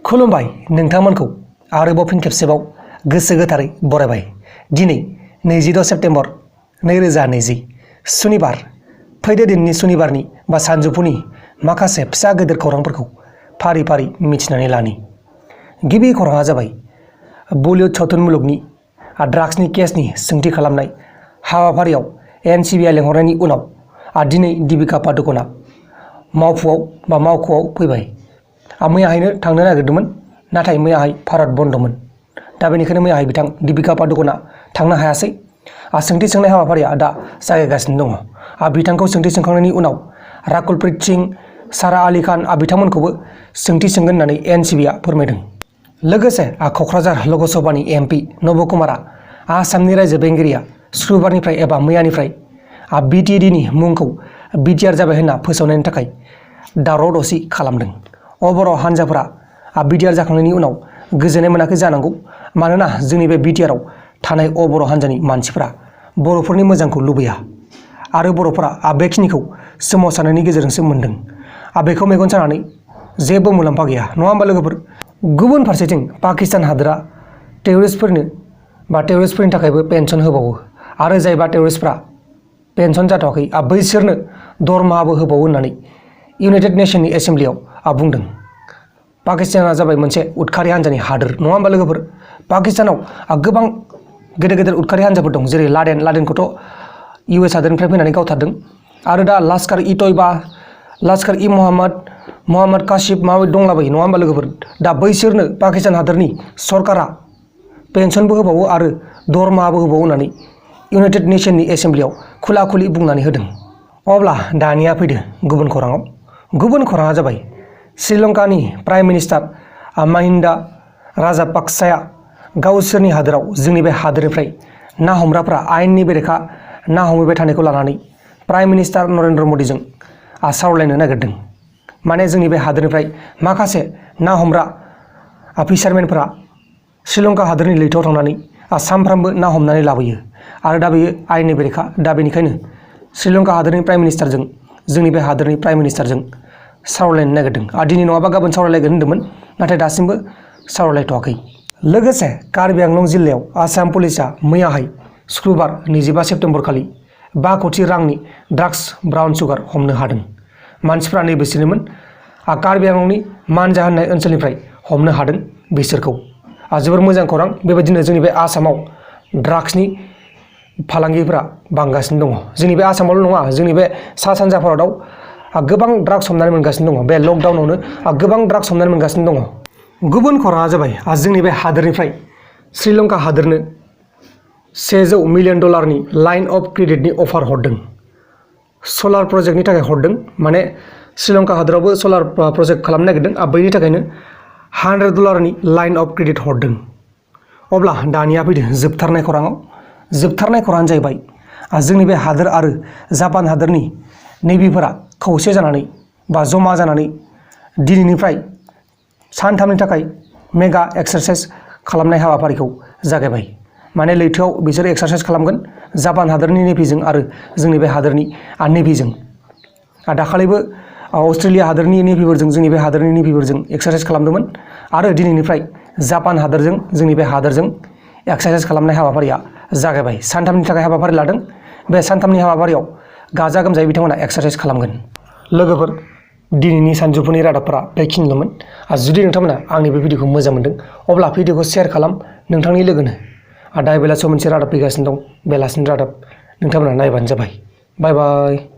खुलुमबाय नोंथांमोनखौ आरोबाव फिन खेबसेबाव गोसो गोथारै बरायबाय। दिनै 22 सेप्तेम्बर 2020 सुनिबार। फैदो दिननि सुनिबारनि बा सानजौफुनि माखासे फिसा गेदेर खौरांफोरखौ फारि फारि मिथिनानै लानि। गिबि खौराङा जाबाय बलिउड सावथुन मुलुगनि ड्राग्सनि केसनि सोंथि खालामनाय हाबाफारियाव एनसिबिआ लेंहरनायनि उनाव दिनै दीपिका पादुक'णआ मावख'आव फैबाय। मैयाहायनो थांनो नागिरदोंमोन, नाथाय मैयाहाय भारत बन्द'मोन। दा बेनिखायनो मैयाहाय बिथां दीपिका पादुक'णआ थांनो हायासै। सोंथि सोंनाय हाबाफारिया दा जागायगासिनो दङ। बिथांखौ सोंथि सोंखांनायनि उनाव राकुल प्रीत सिंह, सारा आलि खान बिथांमोनखौबो सोंथि सोंगोन होननानै एनसिबिआ फोरमायदों। लोगोसे क'क्राझार लकसभानि एमपि नब कुमारआ आसामनि रायजो बेंगिरिया सुक्रुबारनिफ्राय एबा मैयानिफ्राय बिटिएडिनि मुंखौ बिटिआर जाबाय होनना फोसावनायनि थाखाय दावराव दावसि खालामदों। बर' हान्जाफोरा बिटिआर जाखांनायनि उनाव गोजोननाय मोनाखै जानांगौ, मानोना जोंनि बे बिटिआरआव थानाय बर' हान्जानि मानसिफोरा बर'फोरनि मोजांखौ लुबैया आरो बर'फोरा बेखिनिखौ सोमावसारनायनि गेजेरजोंसो मोनदों। बेखौ मेगन सानानै जेबो मुलाम्फा गैया, नङा होमबा लोगोफोर? गुबुन फारसेथिं पाकिस्तान हादोरा टेररिस्टफोरनि थाखायबो पेन्सन होबावो आरो जायबा टेररिस्टफ्रा पेन्सन जाथ'वाखै बैसोरनो दरमाहाबो होबावो होननानै इउनाइटेड नेशननि एसेम्ब्लियाव बुंदों। पाकिस्ताना जाबाय मोनसे उदखारि हान्जानि हादोर, नङा होमबा लोगोफोर? पाकिस्तानाव गोबां गेदेर गेदेर उदखारि हान्जाफोर दं, जेरै लादेनखौथ' US हादोरनिफ्राय फैनानै गावथारदों। आरो दा लास्कार इ तयबा, लास्कार इ मोहम्मद कासिफ माबा दंलाबायो, नङा होमबा लोगोफोर? दा बैसोरनो पाकिस्तान हादोरनि सरकारा पेन्सनबो होबावो आरो दरमाहाबो होबावो होननानै इउनाइटेड नेशननि एसेम्ब्लियाव खुला खुलि बुंनानै होदों। अब्ला दानिया फैदो गुबुन खौराङाव। गुबुन खौराङा जाबाय श्रीलंकानि प्राइम मिनिस्टार महिन्दा राजापाक्साया गावसोरनि हादोराव जोंनि बे हादोरनिफ्राय ना हमग्राफ्रा आयेननि बेरेखा ना हमहैबाय थानायखौ लानानै प्राइम मिनिस्टार नरेन्द्र मदिजों सावरायलायनो नागिरदों। माने जोंनि बे हादोरनिफ्राय माखासे ना हमग्रा फिसारमेनफोरा श्रीलंका हादोरनि लैथोआव थांनानै सानफ्रामबो ना हमनानै लाबोयो आरो दा बेयो आयेननि बेरेखा। दा बेनिखायनो श्रीलंका हादोरनि प्राइम मिनिस्टारजों जोंनि बे हादोरनि प्राइम मिनिस्टारजों सावरायलायनो नागिरदों। दिनै नङाबा गाबोन सावरायलायगोन होन्दोंमोन, नाथाय दासिमबो सावरायलायथ'वाखै। लोगोसे कार्बि आंलं जिल्लायाव आसाम पुलिसआ मैयाहाय सुक्रुबार 25 सेप्तेम्बर खालि 5 कोटि रांनि ड्राग्स ब्राउन सुगार हमनो हादों। मानसिफ्रा नैबेसोरनोमोन, कार्बि आंलंनि मानजा होननाय ओनसोलनिफ्राय हमनो हादों बिसोरखौ। जोबोर मोजां खौरां। बेबायदिनो जोंनि बे आसामाव ड्राग्सनि फालांगिफोरा बांगासिनो दङ। जोंनि बे आसामावल' नङा, जोंनि बे सा सानजा भारताव गोबां ड्राग्स हमनानै मोनगासिनो दङ। बे लकडाउनावनो गोबां ड्राग्स हमनानै मोनगासिनो दङ। गुबुन खौराङा जाबाय जोंनि बे हादोरनिफ्राय श्रीलंका हादोरनो $100 मिलियन लाइन अफ क्रेडिटनि अफार हरदों। सलार प्रजेक्टनि थाखाय हरदों। माने श्रीलंका हादोरावबो सलार प्रजेक्ट खालामनो नागिरदों, बैनि थाखायनो $100 लाइन अफ क्रेडिट हरदों। अब्ला दानिया फैदो जोबथारनाय खौराङाव। जोबथारनाय खौराङानो जाहैबाय जोंनि बे हादोर आरो जापान हादोरनि नेभिफोरा खौसे जानानै जमा जानानै दिनैनिफ्राय सानथामनि थाखाय मेगा एक्सारसाइज खालामनाय हाबाफारिखौ जागायबाय। माने लैथोआव बिसोर एक्सारसाइज खालामगोन, जापान हादोरनि नेभिजों आरो जोंनि बे हादोरनि नेभिजों। दाखालिबो अस्ट्रेलिया हादोरनि नेभिफोरजों जोंनि बे हादोरनि नेभिफोरजों एक्सारसाइज खालामदोंमोन आरो दिनैनिफ्राय जापान हादोरजों जोंनि बे हादोरजों एक्सारसाइज खालामनाय हाबाफारिया जागायबाय। सानथामनि थाखाय हाबाफारि लादों। बे सानथामनि हाबाफारियाव गाजा गोमजायै बिथांमोना एक्सारसाइज खालामगोन। लोगोफोर, दिनैनि सानजौफुनि रादाबफोरा बेखिनिल'मोन। जुदि नोंथांमोना आंनि बे भिडिअखौ मोजां मोनदों, अब्ला भिडिअखौ शेयार खालाम नोंथांनि लोगोनो। दा बेलासियाव मोनसे रादाब फैगासिनो दं, बेलासिनि रादाब। नोंथांमोना नायबानो जाबाय। बाय बाय।